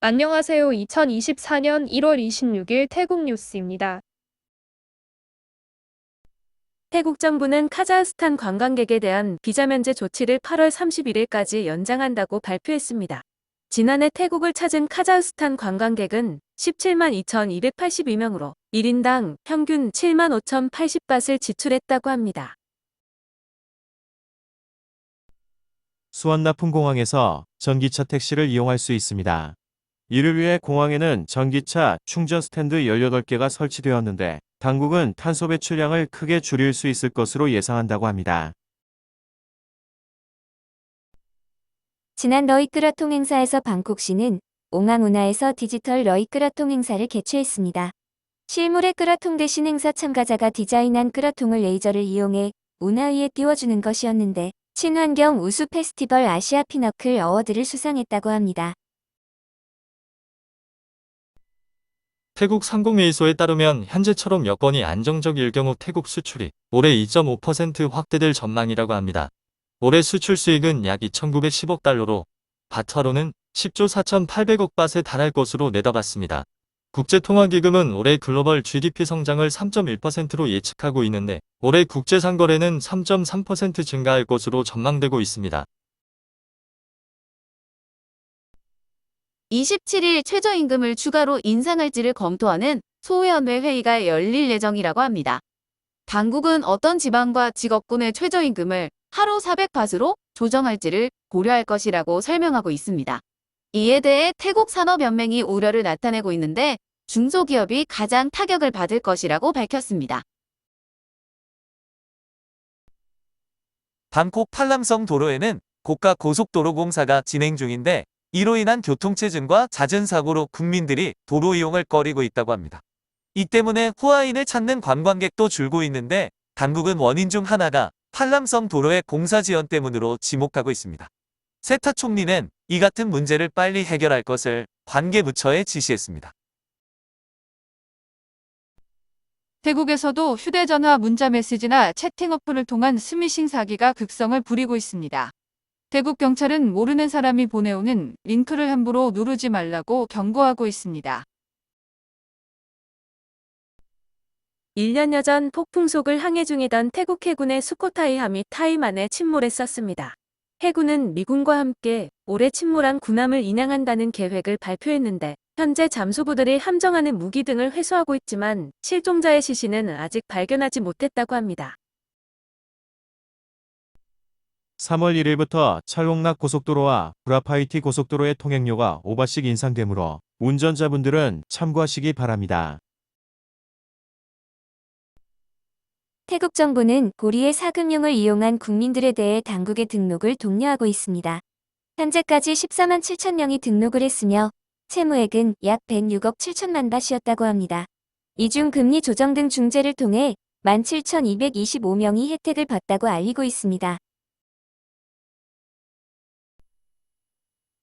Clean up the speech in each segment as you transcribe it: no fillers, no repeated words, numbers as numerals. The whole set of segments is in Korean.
안녕하세요. 2024년 1월 26일 태국 뉴스입니다. 태국 정부는 카자흐스탄 관광객에 대한 비자 면제 조치를 8월 31일까지 연장한다고 발표했습니다. 지난해 태국을 찾은 카자흐스탄 관광객은 17만 2,282명으로 1인당 평균 7만 5,080바트를 지출했다고 합니다. 수완나푼공항에서 전기차 택시를 이용할 수 있습니다. 이를 위해 공항에는 전기차 충전 스탠드 18개가 설치되었는데 당국은 탄소 배출량을 크게 줄일 수 있을 것으로 예상한다고 합니다. 지난 러이끄라통 행사에서 방콕시는 옹항운하에서 디지털 러이끄라통 행사를 개최했습니다. 실물의 끄라통 대신 행사 참가자가 디자인한 끄라통을 레이저를 이용해 운하 위에 띄워주는 것이었는데 친환경 우수 페스티벌 아시아 피너클 어워드를 수상했다고 합니다. 태국 상공회의소에 따르면 현재처럼 여건이 안정적일 경우 태국 수출이 올해 2.5% 확대될 전망이라고 합니다. 올해 수출 수익은 약 2,910억 달러로 바트화로는 10조 4,800억 바트에 달할 것으로 내다봤습니다. 국제통화기금은 올해 글로벌 GDP 성장을 3.1%로 예측하고 있는데 올해 국제상거래는 3.3% 증가할 것으로 전망되고 있습니다. 27일 최저임금을 추가로 인상할지를 검토하는 소위원회 회의가 열릴 예정이라고 합니다. 당국은 어떤 지방과 직업군의 최저임금을 하루 400바트로 조정할지를 고려할 것이라고 설명하고 있습니다. 이에 대해 태국 산업연맹이 우려를 나타내고 있는데 중소기업이 가장 타격을 받을 것이라고 밝혔습니다. 방콕 팔람성 도로에는 고가 고속도로 공사가 진행 중인데 이로 인한 교통체증과 잦은 사고로 국민들이 도로 이용을 꺼리고 있다고 합니다. 이 때문에 후아인을 찾는 관광객도 줄고 있는데 당국은 원인 중 하나가 팔람성 도로의 공사 지연 때문으로 지목하고 있습니다. 세타 총리는 이 같은 문제를 빨리 해결할 것을 관계부처에 지시했습니다. 태국에서도 휴대전화 문자메시지나 채팅 어플을 통한 스미싱 사기가 극성을 부리고 있습니다. 태국 경찰은 모르는 사람이 보내오는 링크를 함부로 누르지 말라고 경고하고 있습니다. 1년여 전 폭풍 속을 항해 중이던 태국 해군의 수코타이 함이 타이만에 침몰했었습니다. 해군은 미군과 함께 올해 침몰한 군함을 인양한다는 계획을 발표했는데 현재 잠수부들이 함정하는 무기 등을 회수하고 있지만 실종자의 시신은 아직 발견하지 못했다고 합니다. 3월 1일부터 찰롱락 고속도로와 브라파이티 고속도로의 통행료가 5바트씩 인상되므로 운전자분들은 참고하시기 바랍니다. 태국 정부는 고리의 사금융을 이용한 국민들에 대해 당국의 등록을 독려하고 있습니다. 현재까지 14만 7천 명이 등록을 했으며 채무액은 약 106억 7천만 바트였다고 합니다. 이중 금리 조정 등 중재를 통해 17,225명이 혜택을 받다고 알리고 있습니다.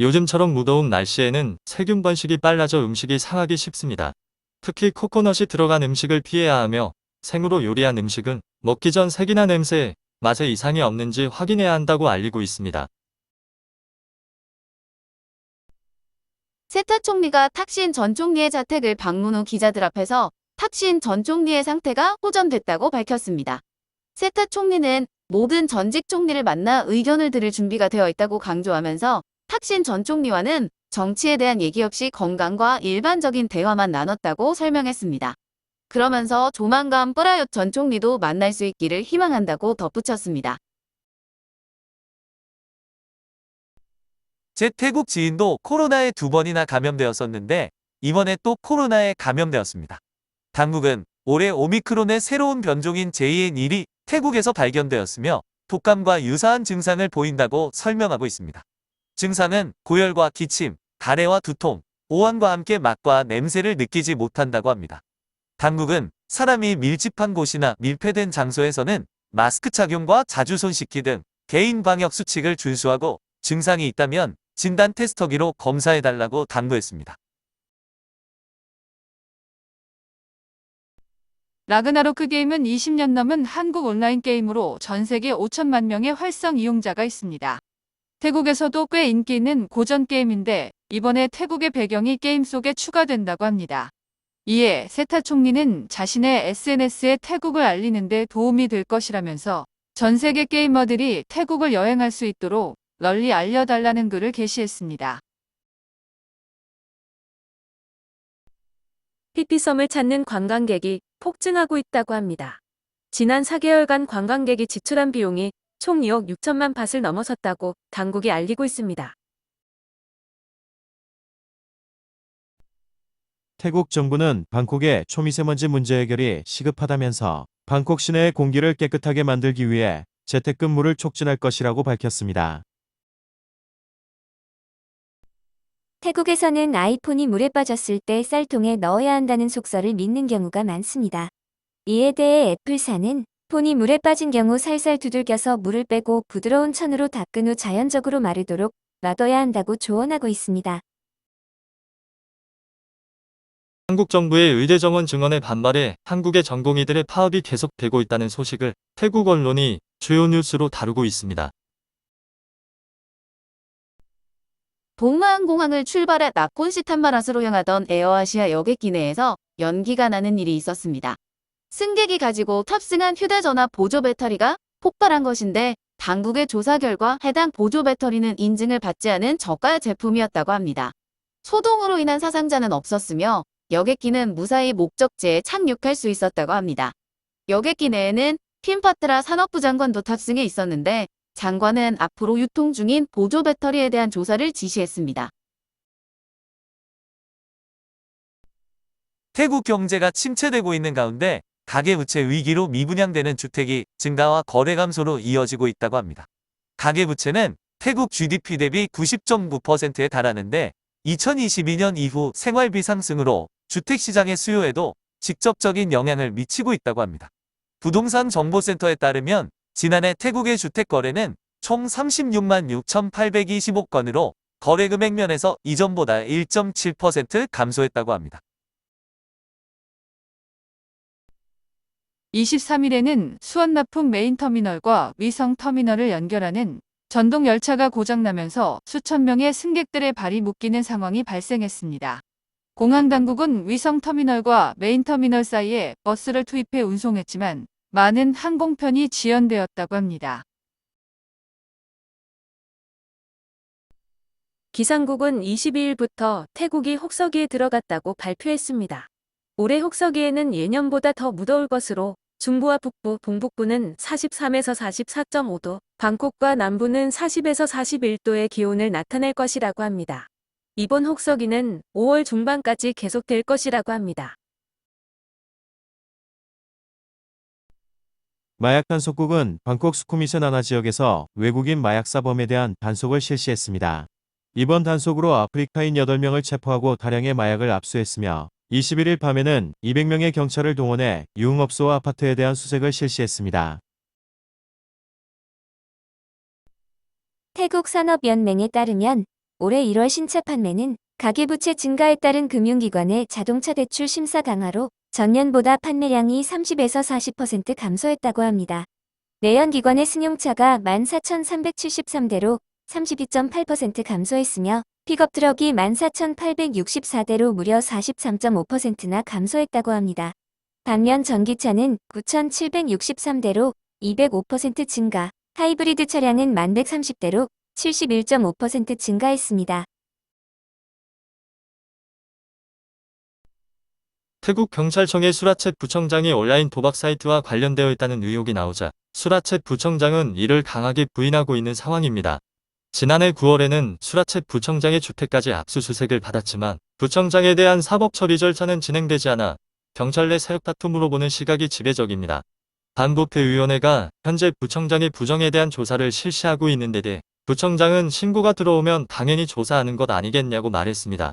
요즘처럼 무더운 날씨에는 세균 번식이 빨라져 음식이 상하기 쉽습니다. 특히 코코넛이 들어간 음식을 피해야 하며 생으로 요리한 음식은 먹기 전 색이나 냄새, 맛에 이상이 없는지 확인해야 한다고 알리고 있습니다. 세타 총리가 탁신 전 총리의 자택을 방문 후 기자들 앞에서 탁신 전 총리의 상태가 호전됐다고 밝혔습니다. 세타 총리는 모든 전직 총리를 만나 의견을 들을 준비가 되어 있다고 강조하면서 탁신 전 총리와는 정치에 대한 얘기 없이 건강과 일반적인 대화만 나눴다고 설명했습니다. 그러면서 조만간 프라얏 전 총리도 만날 수 있기를 희망한다고 덧붙였습니다. 제 태국 지인도 코로나에 2번이나 감염되었었는데 이번에 또 코로나에 감염되었습니다. 당국은 올해 오미크론의 새로운 변종인 JN1이 태국에서 발견되었으며 독감과 유사한 증상을 보인다고 설명하고 있습니다. 증상은 고열과 기침, 가래와 두통, 오한과 함께 맛과 냄새를 느끼지 못한다고 합니다. 당국은 사람이 밀집한 곳이나 밀폐된 장소에서는 마스크 착용과 자주 손 씻기 등 개인 방역 수칙을 준수하고 증상이 있다면 진단 테스터기로 검사해달라고 당부했습니다. 라그나로크 게임은 20년 넘은 한국 온라인 게임으로 전 세계 5천만 명의 활성 이용자가 있습니다. 태국에서도 꽤 인기 있는 고전 게임인데 이번에 태국의 배경이 게임 속에 추가된다고 합니다. 이에 세타 총리는 자신의 SNS에 태국을 알리는 데 도움이 될 것이라면서 전 세계 게이머들이 태국을 여행할 수 있도록 널리 알려달라는 글을 게시했습니다. 피피섬을 찾는 관광객이 폭증하고 있다고 합니다. 지난 4개월간 관광객이 지출한 비용이 총 2억 6천만 밭을 넘어섰다고 당국이 알리고 있습니다. 태국 정부는 방콕의 초미세먼지 문제 해결이 시급하다면서 방콕 시내의 공기를 깨끗하게 만들기 위해 재택근무를 촉진할 것이라고 밝혔습니다. 태국에서는 아이폰이 물에 빠졌을 때 쌀통에 넣어야 한다는 속설을 믿는 경우가 많습니다. 이에 대해 애플사는 폰이 물에 빠진 경우 살살 두들겨서 물을 빼고 부드러운 천으로 닦은 후 자연적으로 마르도록 놔둬야 한다고 조언하고 있습니다. 한국 정부의 의대 정원 증언에 반발해 한국의 전공의들의 파업이 계속되고 있다는 소식을 태국 언론이 주요 뉴스로 다루고 있습니다. 동마항공항을 출발해 나콘시 탄마라스로 향하던 에어아시아 여객기 내에서 연기가 나는 일이 있었습니다. 승객이 가지고 탑승한 휴대전화 보조 배터리가 폭발한 것인데 당국의 조사 결과 해당 보조 배터리는 인증을 받지 않은 저가 제품이었다고 합니다. 소동으로 인한 사상자는 없었으며 여객기는 무사히 목적지에 착륙할 수 있었다고 합니다. 여객기 내에는 킴파트라 산업부 장관도 탑승해 있었는데 장관은 앞으로 유통 중인 보조 배터리에 대한 조사를 지시했습니다. 태국 경제가 침체되고 있는 가운데 가계부채 위기로 미분양되는 주택이 증가와 거래 감소로 이어지고 있다고 합니다. 가계부채는 태국 GDP 대비 90.9%에 달하는데 2022년 이후 생활비 상승으로 주택시장의 수요에도 직접적인 영향을 미치고 있다고 합니다. 부동산 정보센터에 따르면 지난해 태국의 주택 거래는 총 36만 6,825건으로 거래 금액 면에서 이전보다 1.7% 감소했다고 합니다. 23일에는 수원나품 메인터미널과 위성터미널을 연결하는 전동 열차가 고장나면서 수천 명의 승객들의 발이 묶이는 상황이 발생했습니다. 공항당국은 위성터미널과 메인터미널 사이에 버스를 투입해 운송했지만 많은 항공편이 지연되었다고 합니다. 기상국은 22일부터 태국이 혹서기에 들어갔다고 발표했습니다. 올해 혹서기에는 예년보다 더 무더울 것으로 중부와 북부, 동북부는 43에서 44.5도, 방콕과 남부는 40에서 41도의 기온을 나타낼 것이라고 합니다. 이번 혹서기는 5월 중반까지 계속될 것이라고 합니다. 마약 단속국은 방콕 수쿠미세 나나 지역에서 외국인 마약 사범에 대한 단속을 실시했습니다. 이번 단속으로 아프리카인 8명을 체포하고 다량의 마약을 압수했으며 21일 밤에는 200명의 경찰을 동원해 유흥업소와 아파트에 대한 수색을 실시했습니다. 태국 산업연맹에 따르면 올해 1월 신차 판매는 가계부채 증가에 따른 금융기관의 자동차 대출 심사 강화로 전년보다 판매량이 30에서 40% 감소했다고 합니다. 내연 기관의 승용차가 14,373대로 32.8% 감소했으며 픽업 트럭이 14,864대로 무려 43.5%나 감소했다고 합니다. 반면 전기차는 9,763대로 205% 증가, 하이브리드 차량은 1,130대로 71.5% 증가했습니다. 태국 경찰청의 수라챗 부청장이 온라인 도박 사이트와 관련되어 있다는 의혹이 나오자 수라챗 부청장은 이를 강하게 부인하고 있는 상황입니다. 지난해 9월에는 수라챗 부청장의 주택까지 압수수색을 받았지만 부청장에 대한 사법 처리 절차는 진행되지 않아 경찰 내 사육 다툼으로 보는 시각이 지배적입니다. 반부패위원회가 현재 부청장의 부정에 대한 조사를 실시하고 있는 데 대해 부청장은 신고가 들어오면 당연히 조사하는 것 아니겠냐고 말했습니다.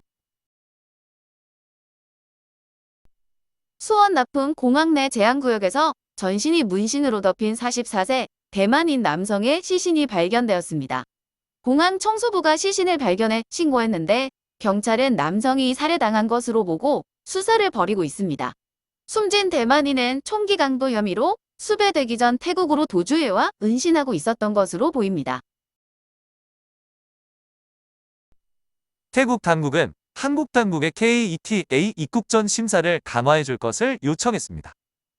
수원나품 공항 내 제한구역에서 전신이 문신으로 덮인 44세 대만인 남성의 시신이 발견되었습니다. 공항 청소부가 시신을 발견해 신고했는데 경찰은 남성이 살해당한 것으로 보고 수사를 벌이고 있습니다. 숨진 대만인은 총기 강도 혐의로 수배되기 전 태국으로 도주해와 은신하고 있었던 것으로 보입니다. 태국 당국은 한국 당국의 KETA 입국 전 심사를 강화해 줄 것을 요청했습니다.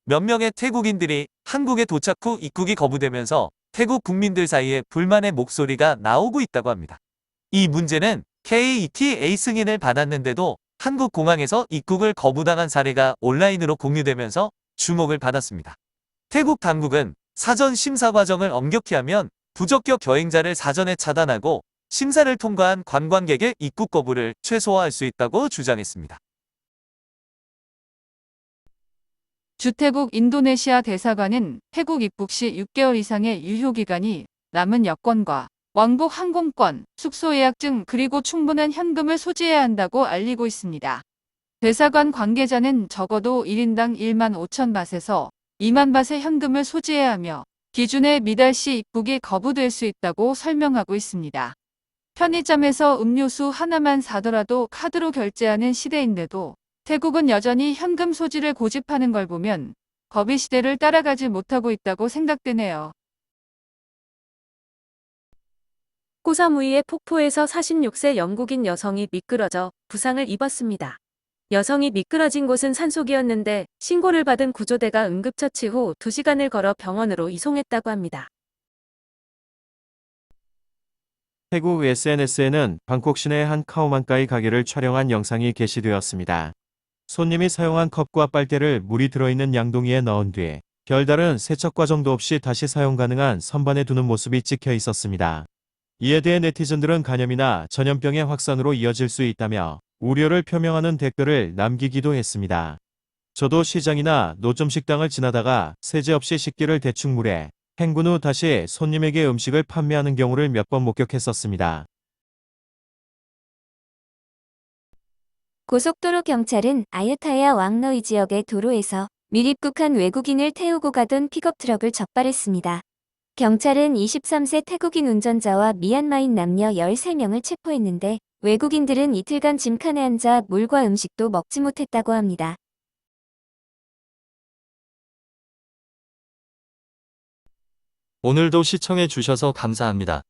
몇 명의 태국인들이 한국에 도착 후 입국이 거부되면서 태국 국민들 사이에 불만의 목소리가 나오고 있다고 합니다. 이 문제는 KETA 승인을 받았는데도 한국 공항에서 입국을 거부당한 사례가 온라인으로 공유되면서 주목을 받았습니다. 태국 당국은 사전 심사 과정을 엄격히 하면 부적격 여행자를 사전에 차단하고 심사를 통과한 관광객의 입국 거부를 최소화할 수 있다고 주장했습니다. 주태국 인도네시아 대사관은 태국 입국 시 6개월 이상의 유효기간이 남은 여권과 왕복 항공권, 숙소 예약증 그리고 충분한 현금을 소지해야 한다고 알리고 있습니다. 대사관 관계자는 적어도 1인당 1만 5천 바트에서 2만 바트의 현금을 소지해야 하며 기준에 미달 시 입국이 거부될 수 있다고 설명하고 있습니다. 편의점에서 음료수 하나만 사더라도 카드로 결제하는 시대인데도 태국은 여전히 현금 소지를 고집하는 걸 보면 거비 시대를 따라가지 못하고 있다고 생각되네요. 코사무이의 폭포에서 46세 영국인 여성이 미끄러져 부상을 입었습니다. 여성이 미끄러진 곳은 산속이었는데 신고를 받은 구조대가 응급처치 후 2시간을 걸어 병원으로 이송했다고 합니다. 태국 SNS에는 방콕 시내 한 카오만가이 가게를 촬영한 영상이 게시되었습니다. 손님이 사용한 컵과 빨대를 물이 들어있는 양동이에 넣은 뒤 별다른 세척 과정도 없이 다시 사용 가능한 선반에 두는 모습이 찍혀 있었습니다. 이에 대해 네티즌들은 간염이나 전염병의 확산으로 이어질 수 있다며 우려를 표명하는 댓글을 남기기도 했습니다. 저도 시장이나 노점 식당을 지나다가 세제 없이 식기를 대충 물에 헹군 후 다시 손님에게 음식을 판매하는 경우를 몇 번 목격했었습니다. 고속도로 경찰은 아유타야 왕너이 지역의 도로에서 밀입국한 외국인을 태우고 가던 픽업 트럭을 적발했습니다. 경찰은 23세 태국인 운전자와 미얀마인 남녀 13명을 체포했는데 외국인들은 이틀간 짐칸에 앉아 물과 음식도 먹지 못했다고 합니다. 오늘도 시청해 주셔서 감사합니다.